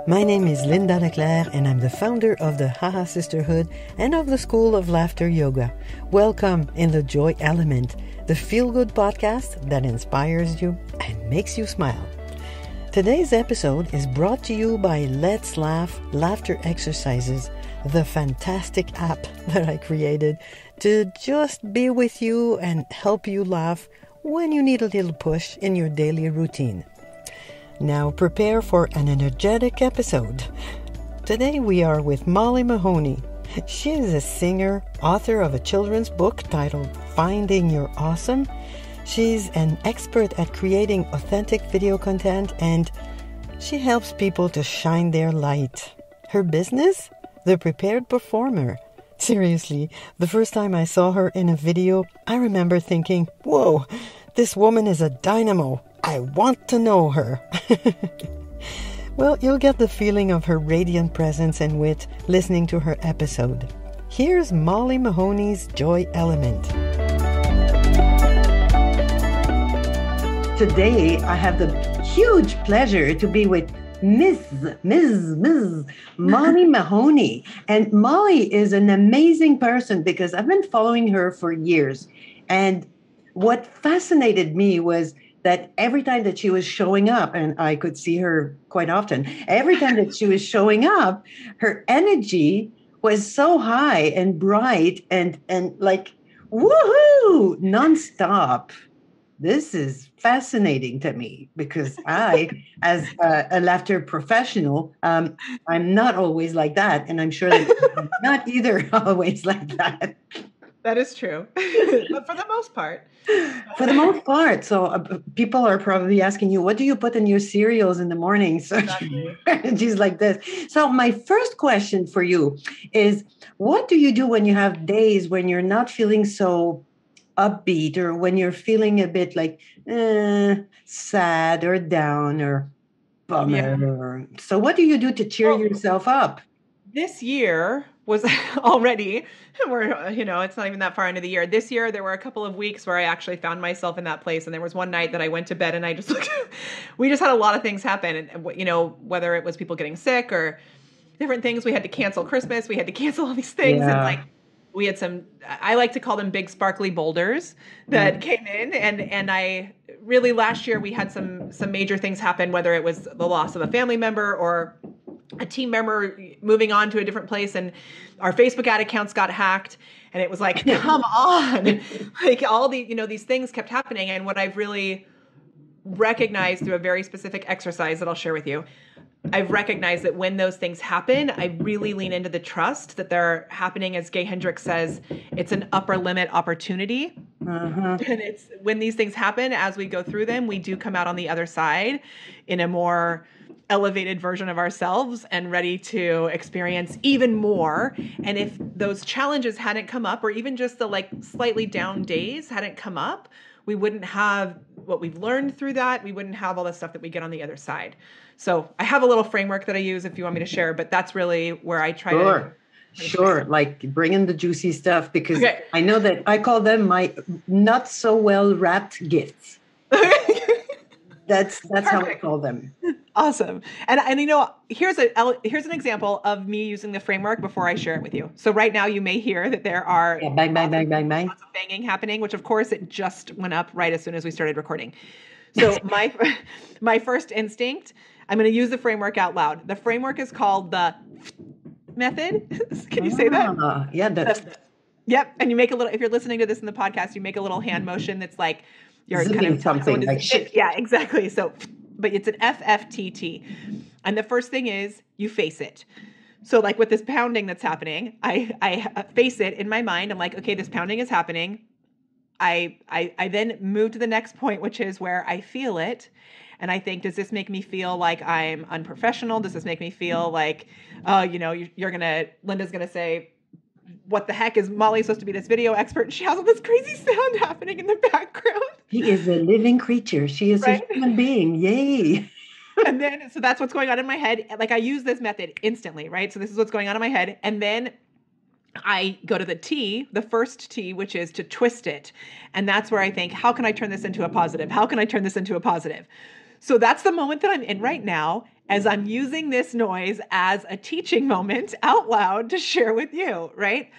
My name is Linda Leclerc, and I'm the founder of the Haha Sisterhood and of the School of Laughter Yoga. Welcome in the Joy Element, the feel-good podcast that inspires you and makes you smile. Today's episode is brought to you by Let's Laugh Laughter Exercises, the fantastic app that I created to just be with you and help you laugh when you need a little push in your daily routine. Now prepare for an energetic episode. Today we are with Molly Mahoney. She is a singer, author of a children's book titled Finding Your Awesome. She's an expert at creating authentic video content, and she helps people to shine their light. Her business? The Prepared Performer. Seriously, the first time I saw her in a video, I remember thinking, whoa, this woman is a dynamo. I want to know her. Well, you'll get the feeling of her radiant presence and wit listening to her episode. Here's Molly Mahoney's Joy Element. Today, I have the huge pleasure to be with Miss Molly Mahoney. And Molly is an amazing person because I've been following her for years. And what fascinated me was that every time that she was showing up, and I could see her quite often, every time that she was showing up, her energy was so high and bright and like, woohoo, nonstop. This is fascinating to me because I, as a laughter professional, I'm not always like that. And I'm sure that I'm not either always like that. That is true. But for the most part. For the most part. So people are probably asking you, what do you put in your cereals in the morning? So she's like this. So my first question for you is, what do you do when you have days when you're not feeling so upbeat, or when you're feeling a bit like sad or down or bummer? Yeah. So what do you do to cheer yourself up? This year was already, it's not even that far into the year. This year, there were a couple of weeks where I actually found myself in that place. And there was one night that I went to bed and I just we just had a lot of things happen. And, whether it was people getting sick or different things, we had to cancel Christmas. We had to cancel all these things. Yeah. And we had some, I like to call them big sparkly boulders that came in. And I really, last year, we had some major things happen, whether it was the loss of a family member or a team member moving on to a different place, and our Facebook ad accounts got hacked, and it was like, come on, like all the, these things kept happening. And what I've really recognized through a very specific exercise that I'll share with you, I've recognized that when those things happen, I really lean into the trust that they're happening. As Gay Hendricks says, it's an upper limit opportunity. And it's when these things happen, as we go through them, we do come out on the other side in a more elevated version of ourselves and ready to experience even more. And if those challenges hadn't come up, or even just the slightly down days hadn't come up, we wouldn't have what we've learned through that. We wouldn't have all the stuff that we get on the other side. So I have a little framework that I use if you want me to share, but that's really where I try to. Sure. Like bring in the juicy stuff, because I know that I call them my not so well wrapped gifts. That's how I call them. Awesome. And here's an example of me using the framework before I share it with you. So right now you may hear that there are bang, bang. Lots of banging happening, which of course it just went up right as soon as we started recording. So my first instinct, I'm going to use the framework out loud. The framework is called the method. Can you say that? Yeah. Yep. And you make a little, if you're listening to this in the podcast, you make a little hand motion that's like, you're zipping kind of something like shit. Yeah, exactly. So, but it's an FFTT. And the first thing is you face it. So like with this pounding that's happening, I face it in my mind. I'm like, okay, this pounding is happening. I then move to the next point, which is where I feel it. And I think, does this make me feel like I'm unprofessional? Does this make me feel like, Linda's going to say, what the heck, is Molly supposed to be this video expert? And she has all this crazy sound happening in the background. She is a living creature. She is a human being. Yay. And then, so that's what's going on in my head. Like I use this method instantly, right? So this is what's going on in my head. And then I go to the T, the first T, which is to twist it. And that's where I think, how can I turn this into a positive? How can I turn this into a positive? So that's the moment that I'm in right now. as I'm using this noise as a teaching moment out loud to share with you, right?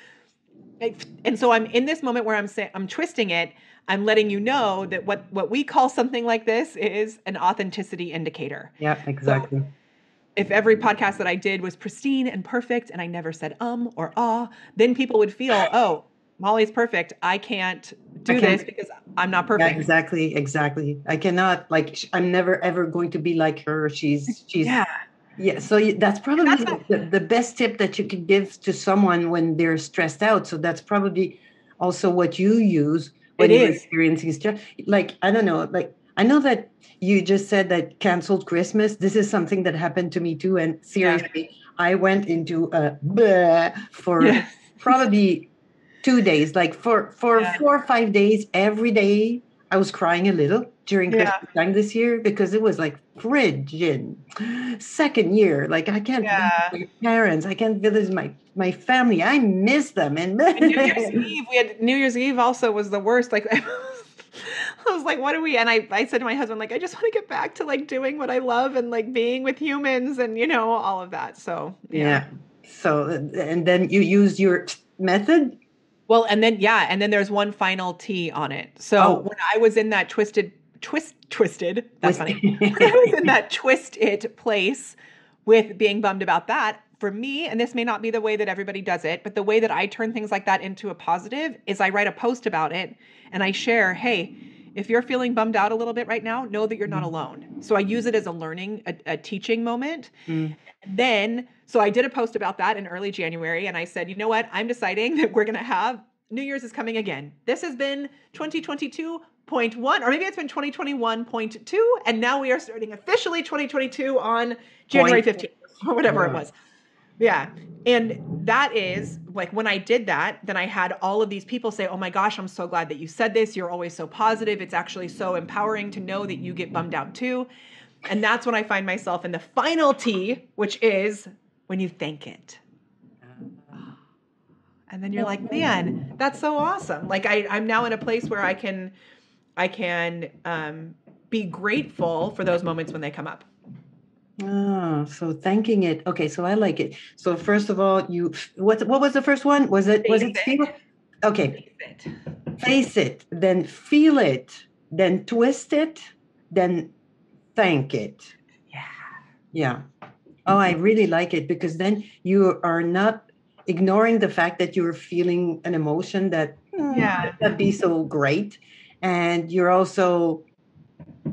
And so I'm in this moment where I'm twisting it. I'm letting you know that what we call something like this is an authenticity indicator. Yeah, exactly. So if every podcast that I did was pristine and perfect and I never said or ah, then people would feel, oh, Molly's perfect. I can't do this because I'm not perfect. Yeah, exactly. I cannot, like, I'm never ever going to be like her. She's Yeah. Yeah, so that's probably the best tip that you could give to someone when they're stressed out. So that's probably also what you use when you're experiencing stress. Like, I don't know, like, I know that you just said that canceled Christmas. This is something that happened to me too. And seriously, I went into a bleh for probably 2 days, like for 4 or 5 days, every day. I was crying a little during Christmas time this year because it was like frigid. Second year, like I can't visit my parents, I can't visit my family. I miss them. And New Year's Eve, New Year's Eve also was the worst. Like I was like, what do we? And I said to my husband, like, I just want to get back to like doing what I love and like being with humans and all of that. So So and then you use your method. Well, and then there's one final T on it. So when I was in that twisted, that's funny. When I was in that twist it place with being bummed about that, for me, and this may not be the way that everybody does it, but the way that I turn things like that into a positive is I write a post about it and I share, hey, if you're feeling bummed out a little bit right now, know that you're not alone. So I use it as a learning, a teaching moment. And then, so I did a post about that in early January and I said, you know what? I'm deciding that we're going to have New Year's is coming again. This has been 2022.1, or maybe it's been 2021.2. And now we are starting officially 2022 on January 15th or whatever it was. Yeah. And that is like when I did that, then I had all of these people say, oh my gosh, I'm so glad that you said this. You're always so positive. It's actually so empowering to know that you get bummed out too. And that's when I find myself in the final T, which is when you thank it. And then you're like, man, that's so awesome. Like I'm now in a place where I can be grateful for those moments when they come up. Oh, so thanking it. Okay, so I like it. So first of all, what was the first one? Was it feel? Okay. Face it, then feel it, then twist it, then thank it. Yeah. Oh, I really like it because then you are not ignoring the fact that you're feeling an emotion that might not be so great. And you're also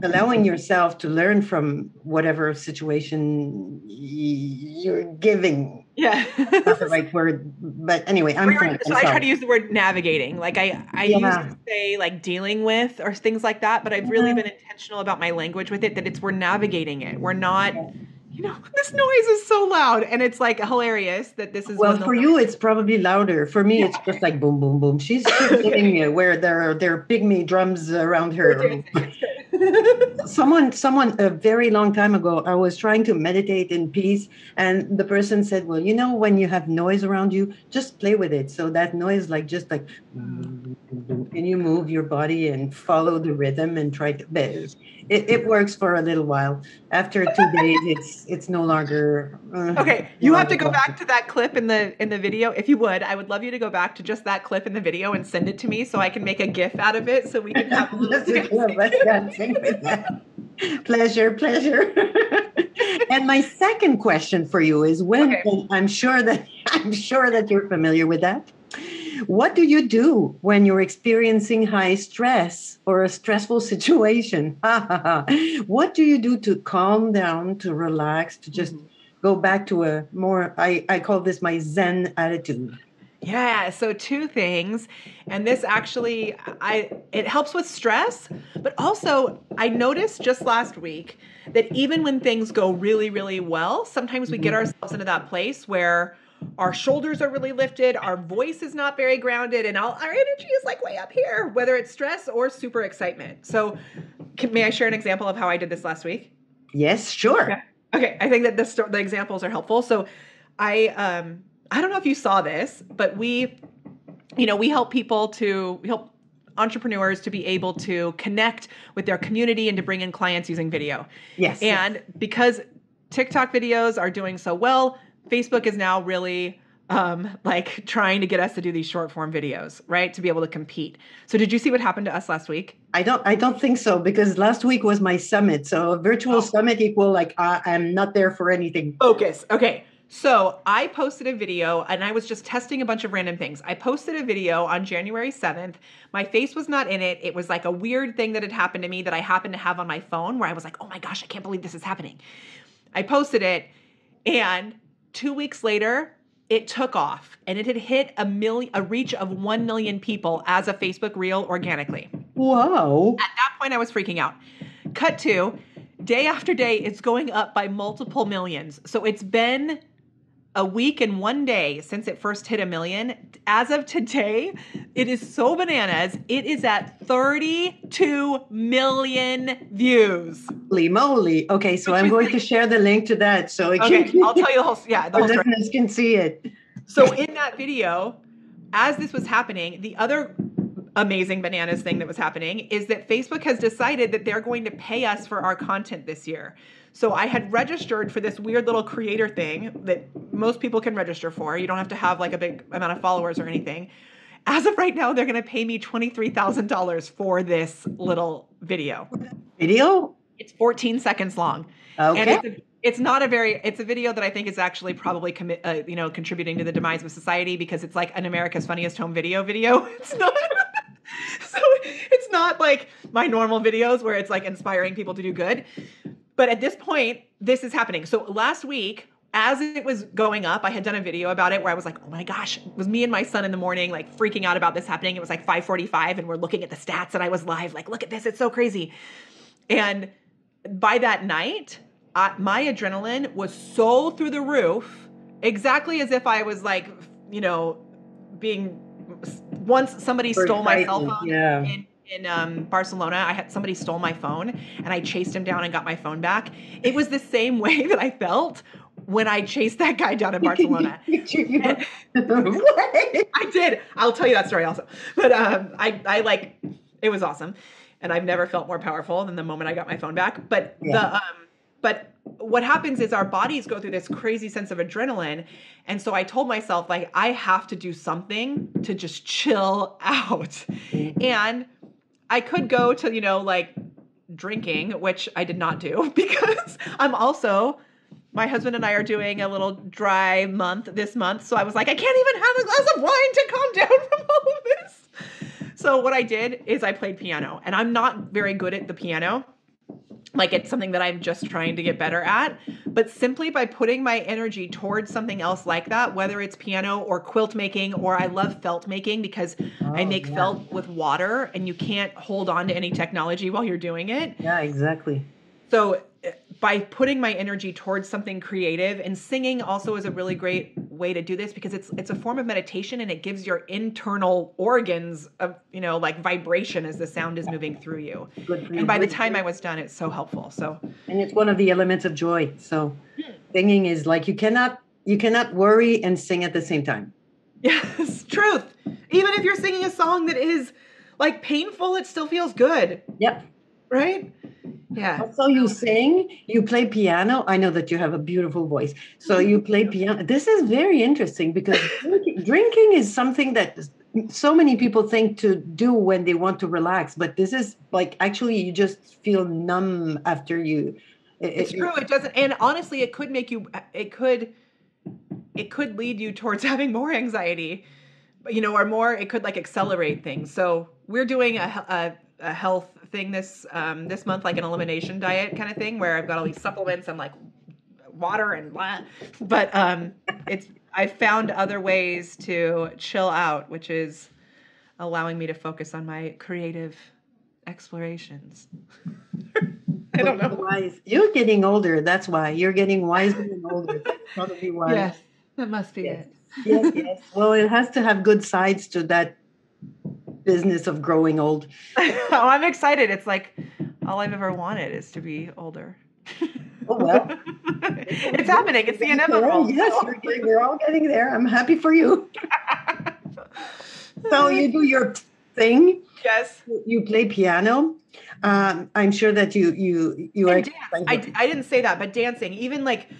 allowing yourself to learn from whatever situation you're giving. Yeah. Not the right word, but anyway, I try to use the word navigating. Like I used to say like dealing with or things like that, but I've really been intentional about my language with it, that we're navigating it. We're not, this noise is so loud and it's like hilarious that this is. Well, for you, it's probably louder. For me, it's just like boom, boom, boom. She's getting where there are pygmy drums around her. Someone a very long time ago, I was trying to meditate in peace, and the person said, well, when you have noise around you, just play with it. So that noise, and you move your body and follow the rhythm and try to, it works for a little while. After 2 days, it's no longer. Okay, you have to go back to that clip in the video. If you would, I would love you to go back to just that clip in the video and send it to me so I can make a GIF out of it so we can have. Pleasure. And my second question for you is and I'm sure that you're familiar with that. What do you do when you're experiencing high stress or a stressful situation? What do you do to calm down, to relax, to just go back to a more, I call this my Zen attitude? Yeah, so 2 things. And this actually, it helps with stress, but also I noticed just last week that even when things go really, really well, sometimes we get ourselves into that place where our shoulders are really lifted, our voice is not very grounded, and our energy is like way up here, whether it's stress or super excitement. So may I share an example of how I did this last week? Yes, sure. Yeah. Okay, I think that the examples are helpful. So I don't know if you saw this, but we help entrepreneurs to be able to connect with their community and to bring in clients using video. Yes. And because TikTok videos are doing so well. Facebook is now really like trying to get us to do these short form videos, right? To be able to compete. So did you see what happened to us last week? I don't think so, because last week was my summit. So a virtual summit equal like I'm not there for anything. Focus. Okay. So I posted a video and I was just testing a bunch of random things. I posted a video on January 7th. My face was not in it. It was like a weird thing that had happened to me that I happened to have on my phone where I was like, oh my gosh, I can't believe this is happening. I posted it, and 2 weeks later, it took off, and it had hit a reach of 1 million people as a Facebook reel organically. Wow. At that point, I was freaking out. Cut to, day after day, it's going up by multiple millions. So it's been a week and 1 day since it first hit 1 million. As of today, it is so bananas. It is at 32 million views. Holy moly. Okay, so I'm going to share the link to that. So I'll tell you the whole story. Listeners can see it. So in that video, as this was happening, the other amazing bananas thing that was happening is that Facebook has decided that they're going to pay us for our content this year. So I had registered for this weird little creator thing that most people can register for. You don't have to have like a big amount of followers or anything. As of right now, they're going to pay me $23,000 for this little video. Video? It's 14 seconds long. Okay. And it's a video that I think is actually probably contributing to the demise of society, because it's like an America's Funniest Home Video. It's not. So it's not like my normal videos where it's like inspiring people to do good. But at this point, this is happening. So last week, as it was going up, I had done a video about it where I was like, oh my gosh, it was me and my son in the morning, like freaking out about this happening. It was like 5:45 and we're looking at the stats, and I was live, like, look at this. It's so crazy. And by that night, my adrenaline was so through the roof, exactly as if I was like, once somebody stole my cell phone in Barcelona. Somebody stole my phone, and I chased him down and got my phone back. It was the same way that I felt when I chased that guy down in Barcelona. What? I did. I'll tell you that story also. But it was awesome. And I've never felt more powerful than the moment I got my phone back. But but what happens is our bodies go through this crazy sense of adrenaline. And so I told myself, like, I have to do something to just chill out. And I could go to, like drinking, which I did not do, because my husband and I are doing a little dry month this month. So I was like, I can't even have a glass of wine to calm down from all of this. So what I did is I played piano, and I'm not very good at the piano. Like, it's something that I'm just trying to get better at. But simply by putting my energy towards something else like that, whether it's piano or quilt making, or I love felt making because I make felt with water, and you can't hold on to any technology while you're doing it. Yeah, exactly. So by putting my energy towards something creative, and singing also is a really great way to do this, because it's a form of meditation, and it gives your internal organs like vibration as the sound is moving through you. And by the time I was done, it's so helpful. And it's one of the elements of joy. So singing is like, you cannot worry and sing at the same time. Yes, truth. Even if you're singing a song that is like painful, it still feels good. Yep. Right? Yeah. So you sing, you play piano. I know that you have a beautiful voice. So you play piano. This is very interesting, because drinking is something that so many people think to do when they want to relax. But this is like, actually, you just feel numb after you. It's true. It doesn't. And honestly, it could make you, it could lead you towards having more anxiety, or more, it could like accelerate things. So we're doing a health thing this month, like an elimination diet kind of thing, where I've got all these supplements and like water and blah. But I found other ways to chill out, which is allowing me to focus on my creative explorations. I don't know. Wise. You're getting older. That's why you're getting wiser and older. That's probably why. Yes, that must be it. Yes. Well, it has to have good sides to that business of growing old. Oh, I'm excited. It's like all I've ever wanted is to be older. Oh, well. It's happening. It's the inevitable. Yes, we're all getting there. I'm happy for you. So you do your thing, Yes. You play piano. I'm sure that you are. And dance. I didn't say that, but dancing, even like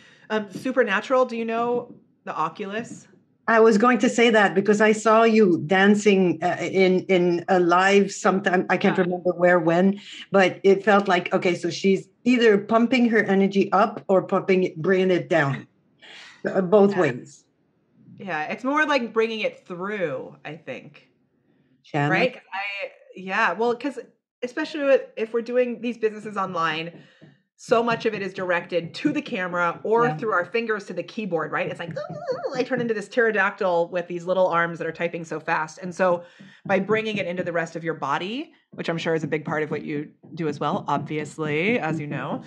Supernatural. Do you know the Oculus? I was going to say that because I saw you dancing in a live sometime. I can't remember where, when, but it felt like, okay, so she's either pumping her energy up or bringing it down, both ways. Yeah, it's more like bringing it through, I think. Shanna? Right? Well, because especially if we're doing these businesses online, so much of it is directed to the camera or through our fingers to the keyboard, right? It's like, I turn into this pterodactyl with these little arms that are typing so fast. And so by bringing it into the rest of your body, which I'm sure is a big part of what you do as well, obviously, as you know,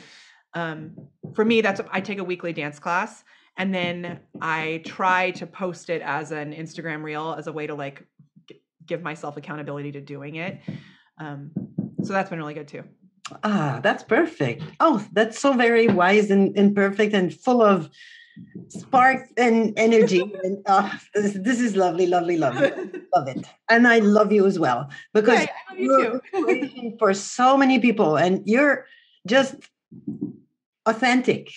for me, I take a weekly dance class, and then I try to post it as an Instagram reel as a way to like give myself accountability to doing it. So that's been really good too. That's perfect. Oh, that's so very wise and perfect and full of spark and energy. And this is lovely, lovely, lovely. Love it. And I love you as well, because I love you too. For so many people, and you're just authentic.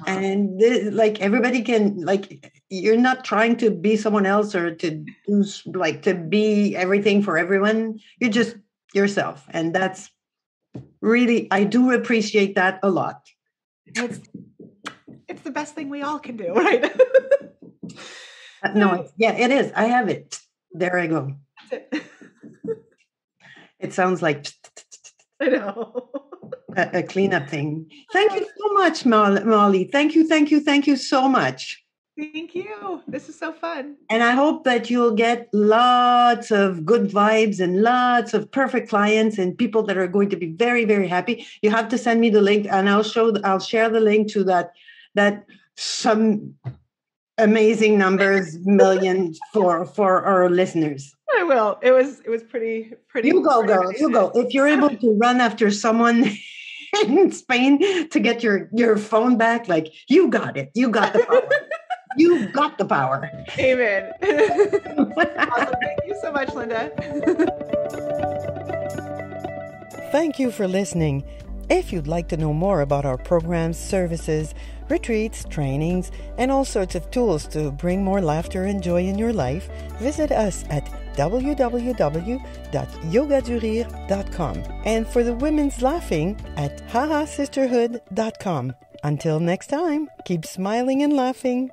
And like everybody can, like, you're not trying to be someone else or to do like to be everything for everyone. You're just yourself, and that's really, I do appreciate that a lot. It's the best thing we all can do, right? No, it is. I have it. There I go. That's it. It sounds like I know. A cleanup thing. Thank you so much, Molly. Thank you so much. Thank you. This is so fun. And I hope that you'll get lots of good vibes and lots of perfect clients and people that are going to be very, very happy. You have to send me the link, and I'll share the link to that some amazing numbers, millions for our listeners. I will. It was pretty. You go, girl. You go. If you're able to run after someone in Spain to get your phone back, like, you got it. You got the power. You got the power. Amen. Awesome. Thank you so much, Linda. Thank you for listening. If you'd like to know more about our programs, services, retreats, trainings, and all sorts of tools to bring more laughter and joy in your life, visit us at www.yogadurir.com, and for the women's laughing at hahasisterhood.com. Until next time, keep smiling and laughing.